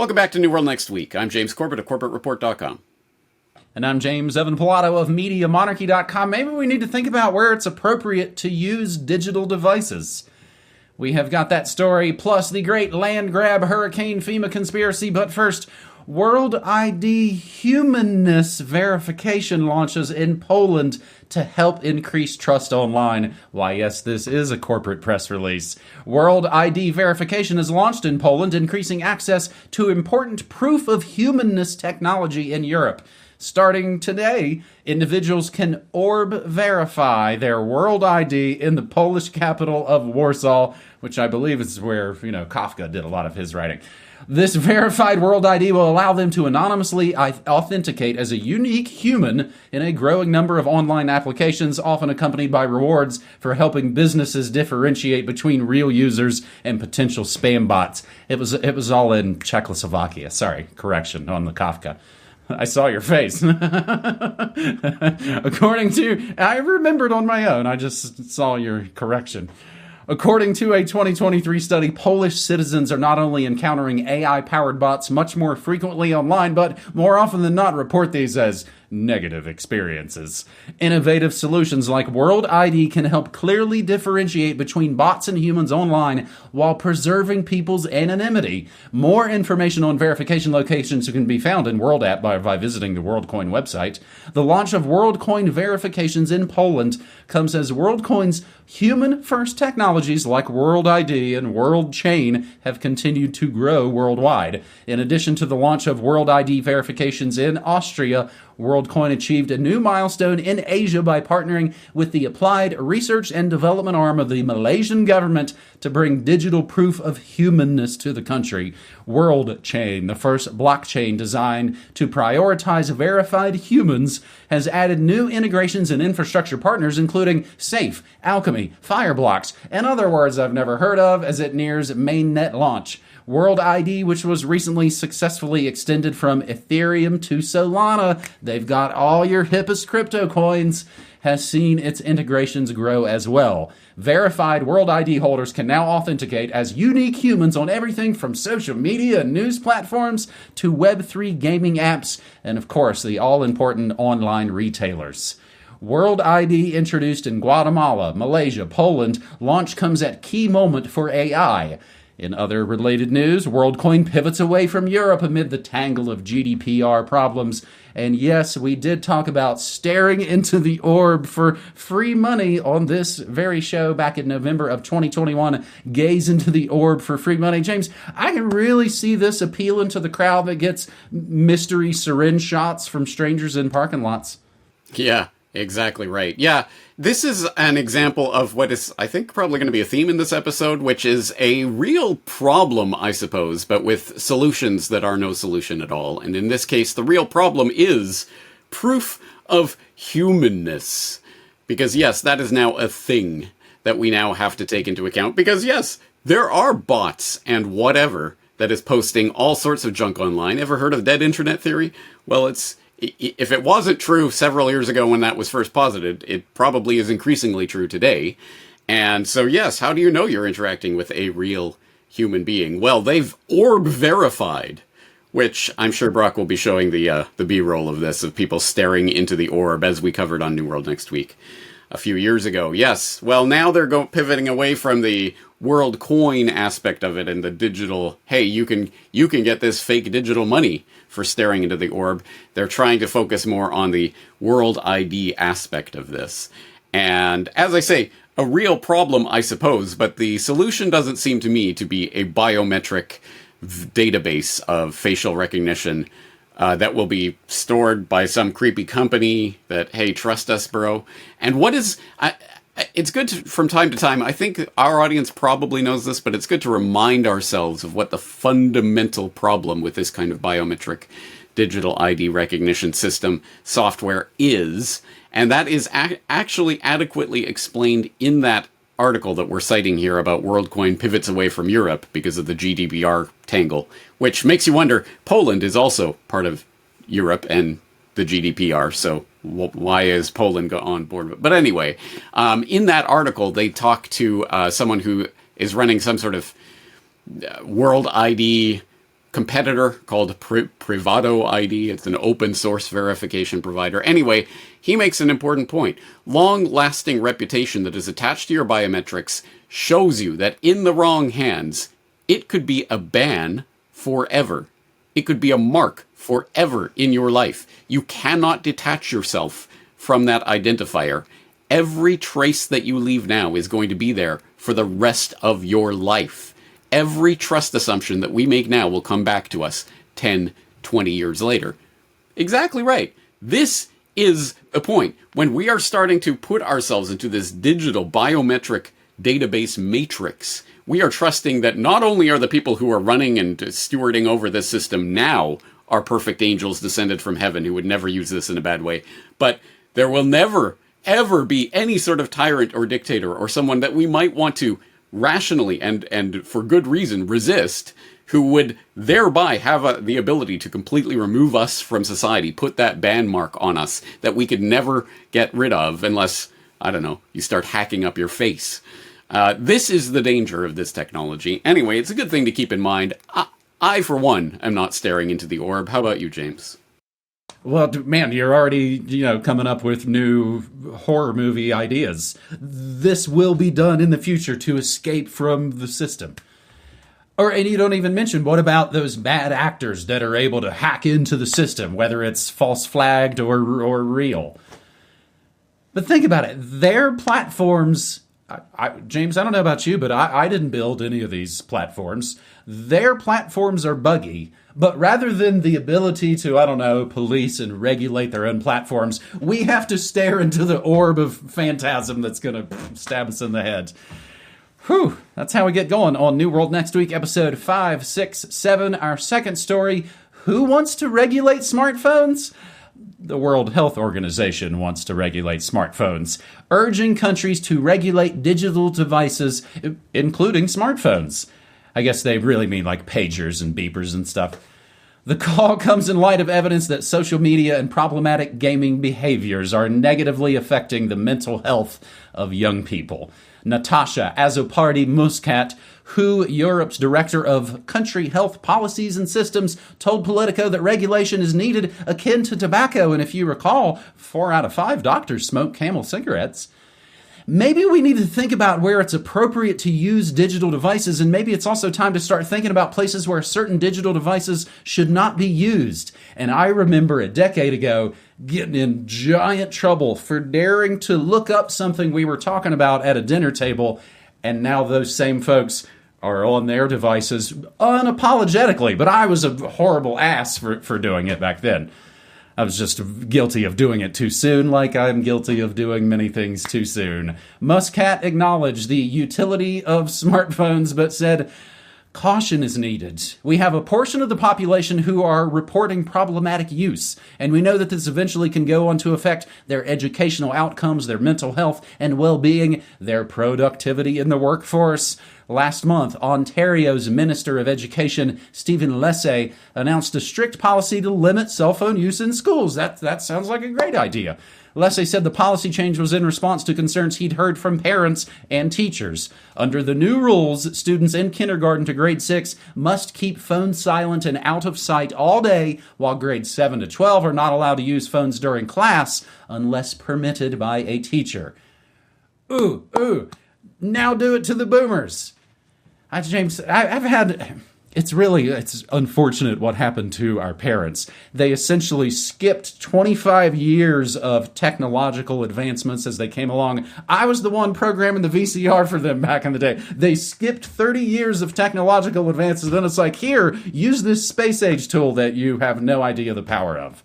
Welcome back to New World Next Week. I'm James Corbett of CorbettReport.com. And I'm James Evan Pilato of MediaMonarchy.com. Maybe we need to think about where it's appropriate to use digital devices. We have got that story, plus the great land grab Hurricane FEMA conspiracy. But first, World ID humanness verification launches in Poland to help increase trust online. Why, yes, this is a corporate press release. World ID verification is launched in Poland, increasing access to important proof of humanness technology in Europe. Starting today, individuals can orb verify their World ID in the Polish capital of Warsaw, which I believe is where, Kafka did a lot of his writing. This verified World ID will allow them to anonymously authenticate as a unique human in a growing number of online applications, often accompanied by rewards for helping businesses differentiate between real users and potential spam bots. It was all in Czechoslovakia. Sorry, correction on the Kafka. I saw your face. I remembered on my own. I just saw your correction. According to a 2023 study, Polish citizens are not only encountering AI-powered bots much more frequently online, but more often than not report these as negative experiences. Innovative solutions like World ID can help clearly differentiate between bots and humans online while preserving people's anonymity. More information on verification locations can be found in World App by visiting the WorldCoin website. The launch of WorldCoin verifications in Poland comes as WorldCoin's human-first technologies like World ID and World Chain have continued to grow worldwide. In addition to the launch of World ID verifications in Austria, WorldCoin achieved a new milestone in Asia by partnering with the Applied Research and Development arm of the Malaysian government to bring digital proof of humanness to the country. World Chain, the first blockchain designed to prioritize verified humans, has added new integrations and infrastructure partners, including Safe, Alchemy, Fireblocks, and other words I've never heard of as it nears mainnet launch. World ID, which was recently successfully extended from Ethereum to Solana, they've got all your hippest crypto coins, has seen its integrations grow as well. Verified World ID holders can now authenticate as unique humans on everything from social media and news platforms to Web3 gaming apps, and of course, the all-important online retailers. World ID introduced in Guatemala, Malaysia, Poland, launch comes at key moment for AI. In other related news, WorldCoin pivots away from Europe amid the tangle of GDPR problems. And yes, we did talk about staring into the orb for free money on this very show back in November of 2021. Gaze into the orb for free money. James, I can really see this appealing to the crowd that gets mystery syringe shots from strangers in parking lots. Yeah. Exactly right. Yeah, this is an example of what is, I think, probably going to be a theme in this episode, which is a real problem, I suppose, but with solutions that are no solution at all. And in this case, the real problem is proof of humanness. Because, yes, that is now a thing that we now have to take into account. Because, yes, there are bots and whatever that is posting all sorts of junk online. Ever heard of dead internet theory? Well, if it wasn't true several years ago when that was first posited, it probably is increasingly true today. And so, yes, how do you know you're interacting with a real human being? Well, they've orb verified, which I'm sure Brock will be showing the B-roll of this, of people staring into the orb, as we covered on New World Next Week a few years ago. Yes, well, now they're pivoting away from the World Coin aspect of it and the digital, hey, you can get this fake digital money for staring into the orb. They're trying to focus more on the World ID aspect of this. And as I say, a real problem, I suppose, but the solution doesn't seem to me to be a biometric database of facial recognition that will be stored by some creepy company that, hey, trust us, bro. And what is... it's good to, from time to time, I think our audience probably knows this, but it's good to remind ourselves of what the fundamental problem with this kind of biometric digital ID recognition system software is. And that is actually adequately explained in that article that we're citing here about WorldCoin pivots away from Europe because of the GDPR tangle, which makes you wonder, Poland is also part of Europe and the GDPR, so why is Poland on board? But anyway, in that article, they talk to someone who is running some sort of World ID competitor called Privado ID. It's an open source verification provider. Anyway, he makes an important point. Long-lasting reputation that is attached to your biometrics shows you that in the wrong hands, it could be a ban forever. It could be a mark forever in your life. You cannot detach yourself from that identifier. Every trace that you leave now is going to be there for the rest of your life. Every trust assumption that we make now will come back to us 10, 20 years later. Exactly right. This is the point. When we are starting to put ourselves into this digital biometric database matrix, we are trusting that not only are the people who are running and stewarding over this system now are perfect angels descended from heaven who would never use this in a bad way, but there will never, ever be any sort of tyrant or dictator or someone that we might want to rationally and for good reason resist, who would thereby have the ability to completely remove us from society, put that ban mark on us that we could never get rid of unless, I don't know, you start hacking up your face. This is the danger of this technology. Anyway, it's a good thing to keep in mind. I, for one, am not staring into the orb. How about you, James? Well, man, you're already, coming up with new horror movie ideas. This will be done in the future to escape from the system. And you don't even mention, what about those bad actors that are able to hack into the system, whether it's false flagged or real? But think about it. Their platforms, James, I don't know about you, but I didn't build any of these platforms. Their platforms are buggy. But rather than the ability to, police and regulate their own platforms, we have to stare into the orb of phantasm that's going to stab us in the head. Whew, that's how we get going on New World next week, episode 5, 6, 7. Our second story, who wants to regulate smartphones? The World Health Organization wants to regulate smartphones, urging countries to regulate digital devices, including smartphones. I guess they really mean like pagers and beepers and stuff. The call comes in light of evidence that social media and problematic gaming behaviors are negatively affecting the mental health of young people. Natasha Azopardi-Muscat, WHO Europe's Director of Country Health Policies and Systems, told Politico that regulation is needed akin to tobacco, and if you recall, 4 out of 5 doctors smoke Camel cigarettes. Maybe we need to think about where it's appropriate to use digital devices, and maybe it's also time to start thinking about places where certain digital devices should not be used. And I remember a decade ago getting in giant trouble for daring to look up something we were talking about at a dinner table, and now those same folks are on their devices unapologetically. But I was a horrible ass for doing it back then. I was just guilty of doing it too soon, like I'm guilty of doing many things too soon. Muscat acknowledged the utility of smartphones, but said, caution is needed. We have a portion of the population who are reporting problematic use, and we know that this eventually can go on to affect their educational outcomes, their mental health and well-being, their productivity in the workforce. Last month, Ontario's Minister of Education, Stephen Lessay, announced a strict policy to limit cell phone use in schools. That sounds like a great idea. Lessay said the policy change was in response to concerns he'd heard from parents and teachers. Under the new rules, students in kindergarten to grade 6 must keep phones silent and out of sight all day, while grades 7 to 12 are not allowed to use phones during class unless permitted by a teacher. Ooh, now do it to the boomers. James, it's unfortunate what happened to our parents. They essentially skipped 25 years of technological advancements as they came along. I was the one programming the VCR for them back in the day. They skipped 30 years of technological advances, then it's like, here, use this space age tool that you have no idea the power of.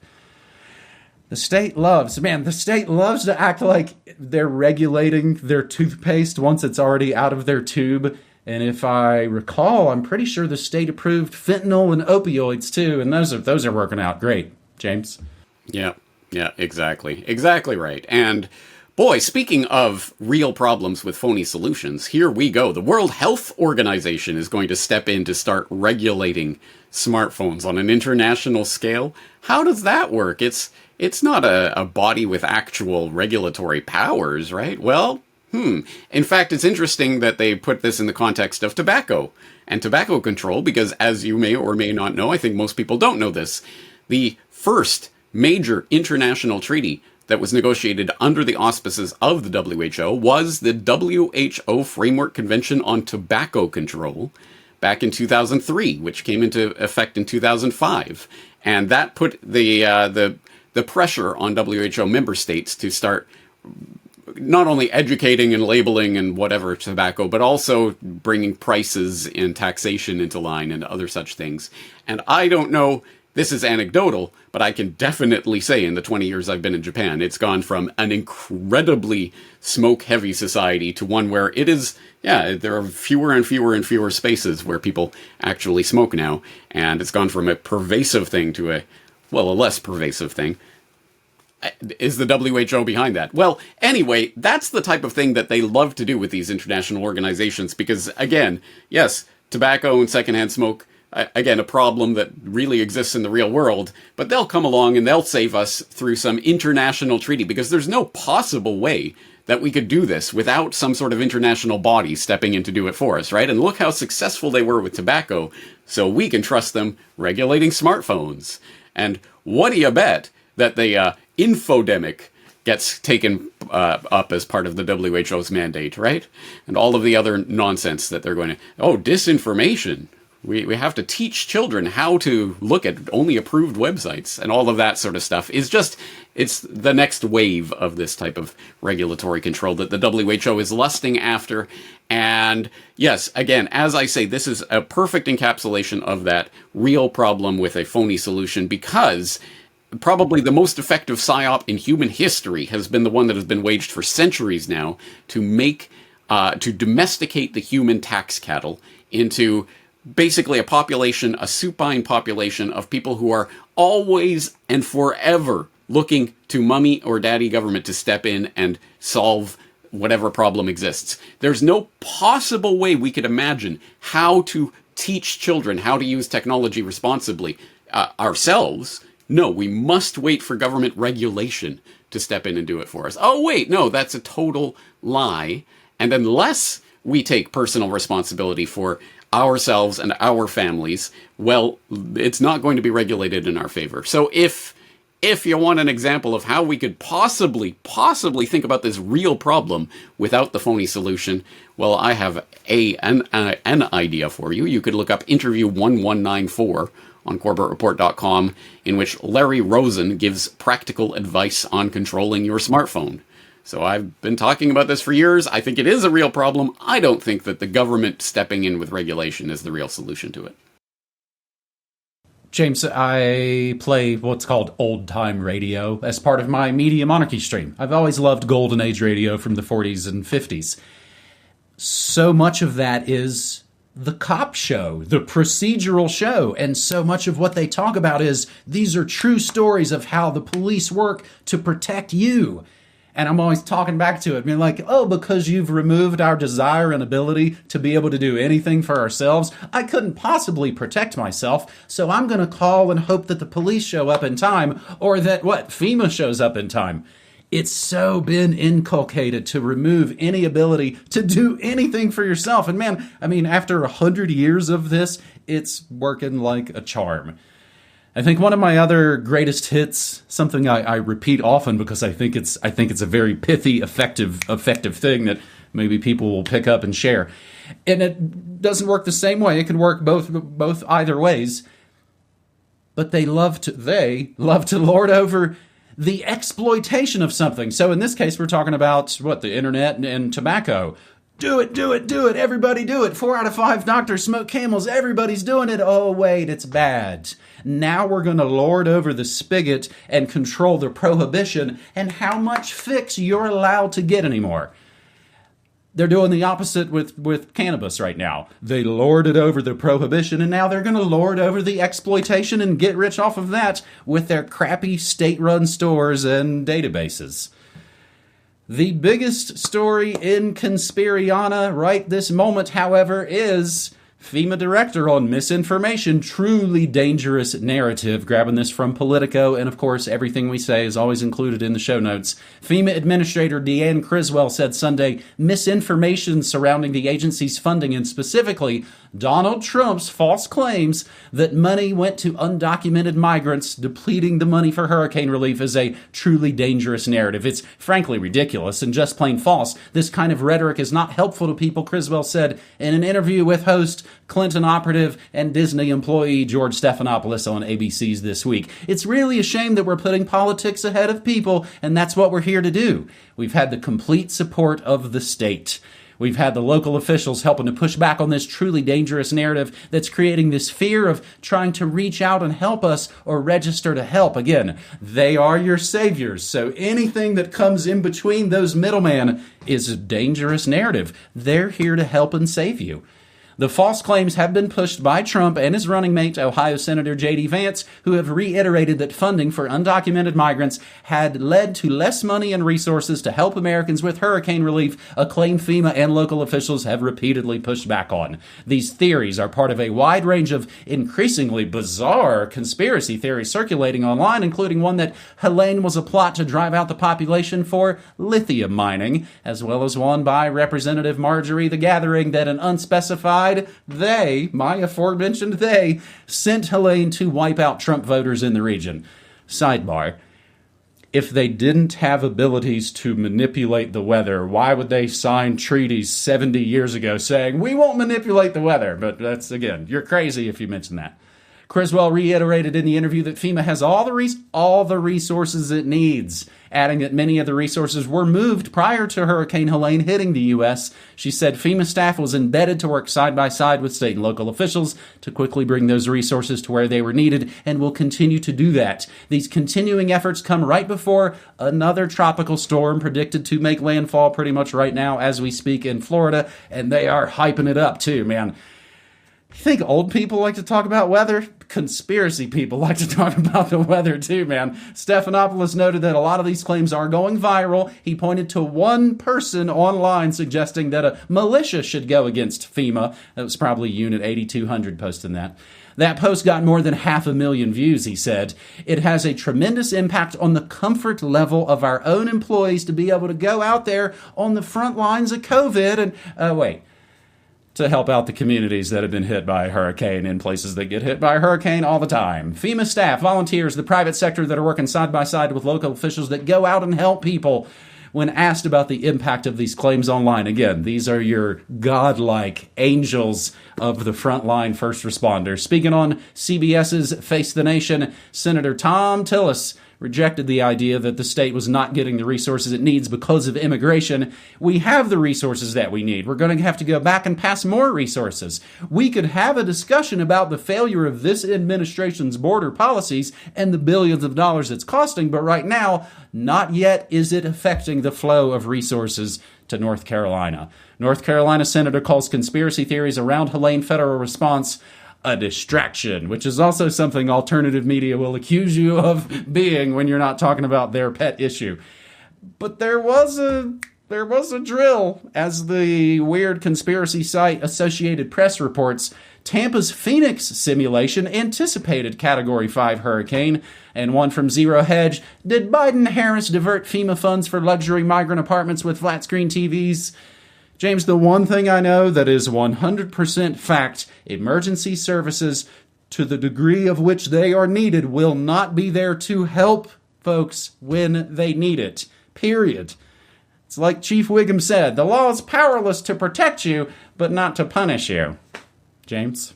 The state loves to act like they're regulating their toothpaste once it's already out of their tube. And if I recall, I'm pretty sure the state approved fentanyl and opioids too, and those are working out great. James? Yeah, exactly. Exactly right. And boy, speaking of real problems with phony solutions, here we go. The World Health Organization is going to step in to start regulating smartphones on an international scale. How does that work? It's not a body with actual regulatory powers, right? Well, In fact, it's interesting that they put this in the context of tobacco and tobacco control, because as you may or may not know, I think most people don't know this, the first major international treaty that was negotiated under the auspices of the WHO was the WHO Framework Convention on Tobacco Control back in 2003, which came into effect in 2005. And that put the pressure on WHO member states to start not only educating and labeling and whatever tobacco, but also bringing prices and taxation into line and other such things. And I don't know, this is anecdotal, but I can definitely say in the 20 years I've been in Japan, it's gone from an incredibly smoke-heavy society to one where it is, there are fewer and fewer and fewer spaces where people actually smoke now. And it's gone from a pervasive thing to a less pervasive thing. Is the WHO behind that? Well, anyway, that's the type of thing that they love to do with these international organizations because, again, yes, tobacco and secondhand smoke, again, a problem that really exists in the real world, but they'll come along and they'll save us through some international treaty because there's no possible way that we could do this without some sort of international body stepping in to do it for us, right? And look how successful they were with tobacco, so we can trust them regulating smartphones. And what do you bet that the infodemic gets taken up as part of the WHO's mandate, right? And all of the other nonsense that they're going to... Oh, disinformation. We have to teach children how to look at only approved websites and all of that sort of stuff is just... It's the next wave of this type of regulatory control that the WHO is lusting after. And yes, again, as I say, this is a perfect encapsulation of that real problem with a phony solution because... Probably the most effective psyop in human history has been the one that has been waged for centuries now to to domesticate the human tax cattle into basically a population, a supine population of people who are always and forever looking to mummy or daddy government to step in and solve whatever problem exists. There's no possible way we could imagine how to teach children how to use technology responsibly ourselves. No, we must wait for government regulation to step in and do it for us. Oh, wait, no, that's a total lie. And unless we take personal responsibility for ourselves and our families, well, it's not going to be regulated in our favor. So if you want an example of how we could possibly think about this real problem without the phony solution, well, I have an idea for you. You could look up interview 1194 on CorbettReport.com, in which Larry Rosen gives practical advice on controlling your smartphone. So I've been talking about this for years. I think it is a real problem. I don't think that the government stepping in with regulation is the real solution to it. James, I play what's called old-time radio as part of my Media Monarchy stream. I've always loved Golden Age radio from the 40s and 50s. So much of that is the cop show, the procedural show, and so much of what they talk about is these are true stories of how the police work to protect you. And I'm always talking back to it, being like, oh, because you've removed our desire and ability to be able to do anything for ourselves, I couldn't possibly protect myself, so I'm going to call and hope that the police show up in time, or that, FEMA shows up in time. It's so been inculcated to remove any ability to do anything for yourself. And man, I mean, after 100 years of this, it's working like a charm. I think one of my other greatest hits, something I repeat often because I think it's a very pithy, effective thing that maybe people will pick up and share. And it doesn't work the same way. It can work both either ways. But they love to lord over the exploitation of something. So in this case, we're talking about, the internet and tobacco. Do it, everybody do it. 4 out of 5 doctors smoke Camels, everybody's doing it. Oh, wait, it's bad. Now we're going to lord over the spigot and control the prohibition and how much fix you're allowed to get anymore. They're doing the opposite with cannabis right now. They lorded over the prohibition, and now they're going to lord over the exploitation and get rich off of that with their crappy state-run stores and databases. The biggest story in Conspiriana right this moment, however, is FEMA director on misinformation, truly dangerous narrative. Grabbing this from Politico, and of course, everything we say is always included in the show notes. FEMA Administrator Deanne Criswell said Sunday misinformation surrounding the agency's funding, and specifically Donald Trump's false claims that money went to undocumented migrants, depleting the money for hurricane relief, is a truly dangerous narrative. It's frankly ridiculous and just plain false. This kind of rhetoric is not helpful to people, Criswell said in an interview with host, Clinton operative, and Disney employee George Stephanopoulos on ABC's This Week. It's really a shame that we're putting politics ahead of people, and that's what we're here to do. We've had the complete support of the state. We've had the local officials helping to push back on this truly dangerous narrative that's creating this fear of trying to reach out and help us or register to help. Again, they are your saviors, so anything that comes in between those middlemen is a dangerous narrative. They're here to help and save you. The false claims have been pushed by Trump and his running mate, Ohio Senator J.D. Vance, who have reiterated that funding for undocumented migrants had led to less money and resources to help Americans with hurricane relief, a claim FEMA and local officials have repeatedly pushed back on. These theories are part of a wide range of increasingly bizarre conspiracy theories circulating online, including one that Helene was a plot to drive out the population for lithium mining, as well as one by Representative Marjorie the Gathering that an unspecified they, my aforementioned they, sent Helene to wipe out Trump voters in the region. Sidebar. If they didn't have abilities to manipulate the weather, why would they sign treaties 70 years ago saying, we won't manipulate the weather? But that's, again, you're crazy if you mention that. Criswell reiterated in the interview that FEMA has all the resources it needs, adding that many of the resources were moved prior to Hurricane Helene hitting the U.S. She said FEMA staff was embedded to work side by side with state and local officials to quickly bring those resources to where they were needed, and will continue to do that. These continuing efforts come right before another tropical storm predicted to make landfall pretty much right now as we speak in Florida, and they are hyping it up too, man. You think old people like to talk about weather? Conspiracy people like to talk about the weather too, man. Stephanopoulos noted that a lot of these claims are going viral. He pointed to one person online suggesting that a militia should go against FEMA. That was probably Unit 8200 posting that. That post got more than 500,000 views, he said. It has a tremendous impact on the comfort level of our own employees to be able to go out there on the front lines of COVID and, to help out the communities that have been hit by a hurricane in places that get hit by a hurricane all the time. FEMA staff, volunteers, the private sector that are working side by side with local officials that go out and help people. When asked about the impact of these claims online, again, these are your godlike angels of the frontline first responders. Speaking on CBS's Face the Nation, Senator Tom Tillis rejected the idea that the state was not getting the resources it needs because of immigration. We have the resources that we need. We're going to have to go back and pass more resources. We could have a discussion about the failure of this administration's border policies and the billions of dollars it's costing, but right now, not yet is it affecting the flow of resources to North Carolina. North Carolina Senator calls conspiracy theories around Helene federal response a distraction, which is also something alternative media will accuse you of being when you're not talking about their pet issue. But there was a drill, as the weird conspiracy site Associated Press reports. Tampa's Phoenix simulation anticipated Category 5 hurricane, and one from Zero Hedge, did Biden-Harris divert FEMA funds for luxury migrant apartments with flat-screen TVs? James, the one thing I know that is 100% fact, emergency services, to the degree of which they are needed, will not be there to help folks when they need it. Period. It's like Chief Wiggum said, the law is powerless to protect you, but not to punish you. James?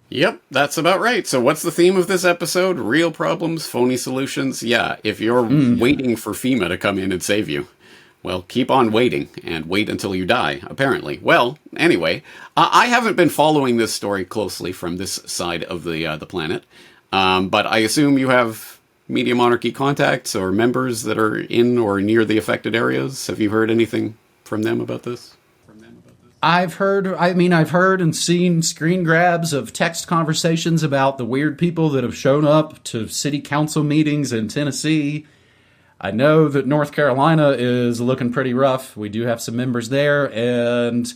Yep, that's about right. So what's the theme of this episode? Real problems, phony solutions? Yeah, if you're waiting for FEMA to come in and save you, well, keep on waiting, and wait until you die, apparently. Well, anyway, I haven't been following this story closely from this side of the planet, but I assume you have Media Monarchy contacts or members that are in or near the affected areas. Have you heard anything from them about this? I've heard and seen screen grabs of text conversations about the weird people that have shown up to city council meetings in Tennessee. I know that North Carolina is looking pretty rough. We do have some members there, and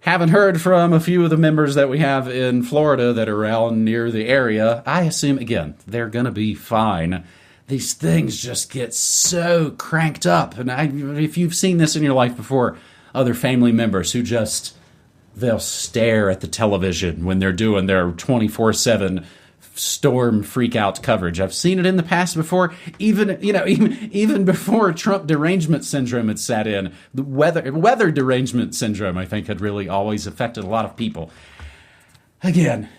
Haven't heard from a few of the members that we have in Florida that are around near the area. I assume, again, they're going to be fine. These things just get so cranked up. And if you've seen this in your life before, other family members who just, they'll stare at the television when they're doing their 24/7 storm freak out coverage. I've seen it in the past before, even before Trump derangement syndrome had sat in. The weather derangement syndrome, I think, had really always affected a lot of people. Again,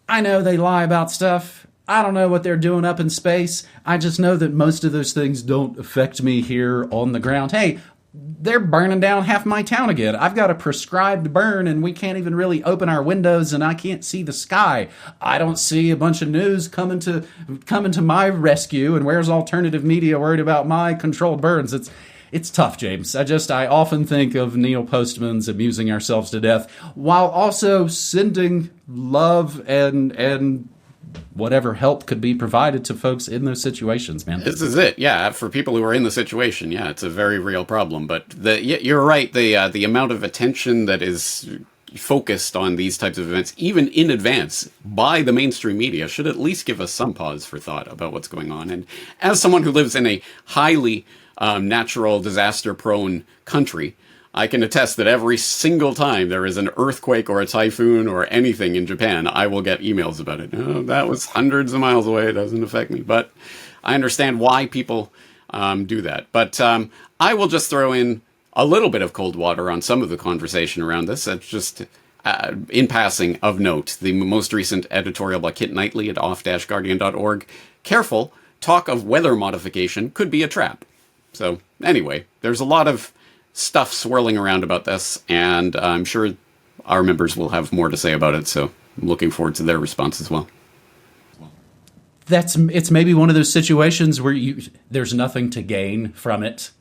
I know they lie about stuff. I don't know what they're doing up in space. I just know that most of those things don't affect me here on the ground. Hey, they're burning down half my town again. I've got a prescribed burn and we can't even really open our windows and I can't see the sky. I don't see a bunch of news coming to my rescue, and where's alternative media worried about my controlled burns? It's tough, James. I often think of Neil Postman's Amusing Ourselves to Death while also sending love and whatever help could be provided to folks in those situations, man. This is it. Yeah, for people who are in the situation, yeah, it's a very real problem. But you're right. The amount of attention that is focused on these types of events, even in advance, by the mainstream media, should at least give us some pause for thought about what's going on. And as someone who lives in a highly natural disaster-prone country, I can attest that every single time there is an earthquake or a typhoon or anything in Japan, I will get emails about it. Oh, that was hundreds of miles away. It doesn't affect me. But I understand why people do that. But I will just throw in a little bit of cold water on some of the conversation around this. It's just in passing of note. The most recent editorial by Kit Knightley at off-guardian.org. Careful, talk of weather modification could be a trap. So anyway, there's a lot of stuff swirling around about this, and I'm sure our members will have more to say about it, so I'm looking forward to their response as well. It's maybe one of those situations where there's nothing to gain from it.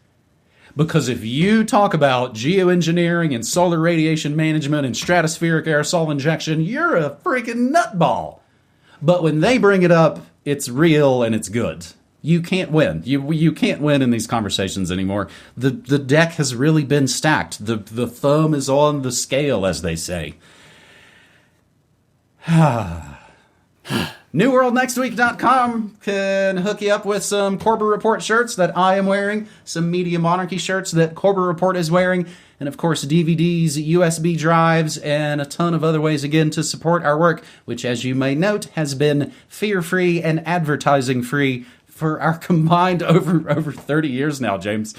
Because if you talk about geoengineering and solar radiation management and stratospheric aerosol injection, you're a freaking nutball. But when they bring it up, it's real and it's good. You can't win. You can't win in these conversations anymore. The deck has really been stacked. The thumb is on the scale, as they say. NewWorldNextWeek.com can hook you up with some Corbett Report shirts that I am wearing, some Media Monarchy shirts that Corbett Report is wearing, and of course DVDs, USB drives, and a ton of other ways again to support our work, which, as you may note, has been fear-free and advertising-free for our combined over 30 years now, James.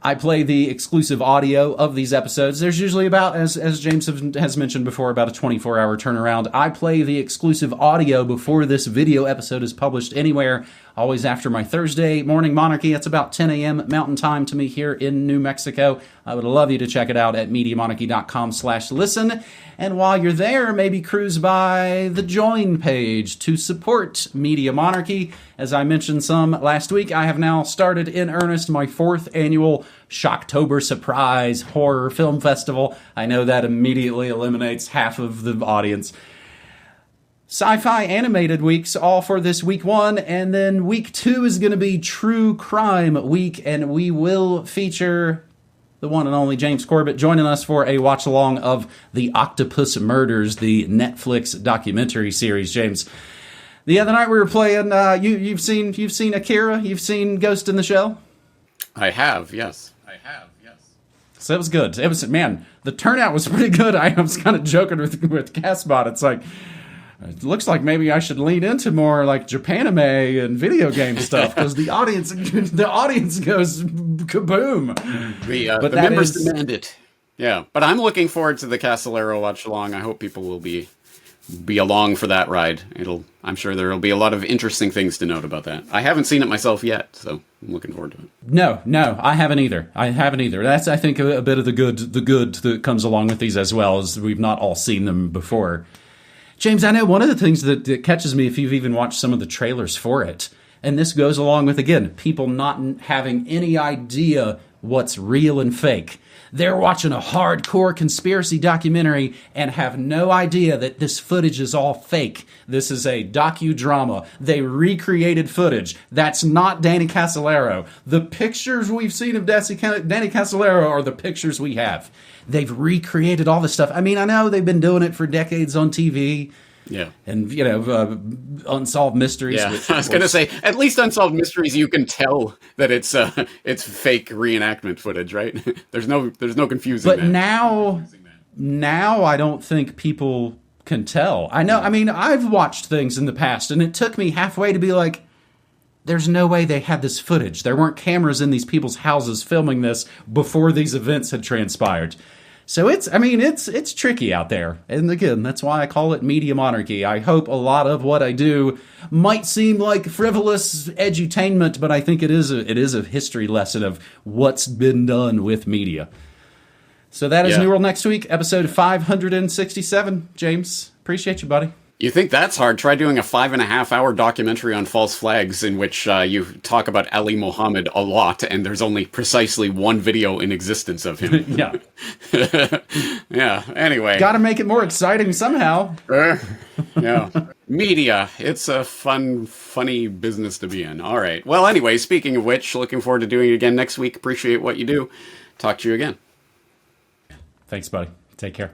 I play the exclusive audio of these episodes. There's usually about, as James has mentioned before, about a 24-hour turnaround. I play the exclusive audio before this video episode is published anywhere, always after my Thursday morning monarchy. It's about 10 a.m. Mountain Time to me here in New Mexico. I would love you to check it out at MediaMonarchy.com/listen. And while you're there, maybe cruise by the join page to support Media Monarchy. As I mentioned some last week, I have now started in earnest my 4th annual Shocktober Surprise Horror Film Festival. I know that immediately eliminates half of the audience. Sci-fi animated weeks all for this week 1, and then week 2 is going to be True Crime Week, and we will feature the one and only James Corbett joining us for a watch-along of The Octopus Murders, the Netflix documentary series. James, the other night we were playing, you've seen Akira? You've seen Ghost in the Shell? I have, yes. So it was good. Man, the turnout was pretty good. I was kind of joking with Castbot. It's like, it looks like maybe I should lean into more like Japanime and video game stuff because the audience goes kaboom. The members demand it. Yeah, but I'm looking forward to the Castellero watch along. I hope people will be along for that ride. I'm sure there will be a lot of interesting things to note about that. I haven't seen it myself yet, so I'm looking forward to it. No, I haven't either. That's, I think, a bit of the good that comes along with these as well, as we've not all seen them before. James, I know one of the things that catches me if you've even watched some of the trailers for it, and this goes along with, again, people not having any idea what's real and fake. They're watching a hardcore conspiracy documentary and have no idea that this footage is all fake. This is a docudrama. They recreated footage. That's not Danny Casolaro. The pictures we've seen of Danny Casolaro are the pictures we have. They've recreated all this stuff. I mean, I know they've been doing it for decades on TV. Yeah. And, Unsolved Mysteries. Yeah, I was going to say, at least Unsolved Mysteries, you can tell that it's fake reenactment footage, right? there's no confusing but that. Now I don't think people can tell. I know, I mean, I've watched things in the past, and it took me halfway to be like, there's no way they had this footage. There weren't cameras in these people's houses filming this before these events had transpired. So it's tricky out there. And again, that's why I call it media monarchy. I hope a lot of what I do might seem like frivolous edutainment, but I think it is a history lesson of what's been done with media. So that is New World Next Week, episode 567. James, appreciate you, buddy. You think that's hard? Try doing a 5.5-hour documentary on false flags in which you talk about Ali Mohammed a lot, and there's only precisely one video in existence of him. Yeah. Yeah, anyway. Gotta make it more exciting somehow. Yeah. Media. It's a funny business to be in. All right. Well, anyway, speaking of which, looking forward to doing it again next week. Appreciate what you do. Talk to you again. Thanks, buddy. Take care.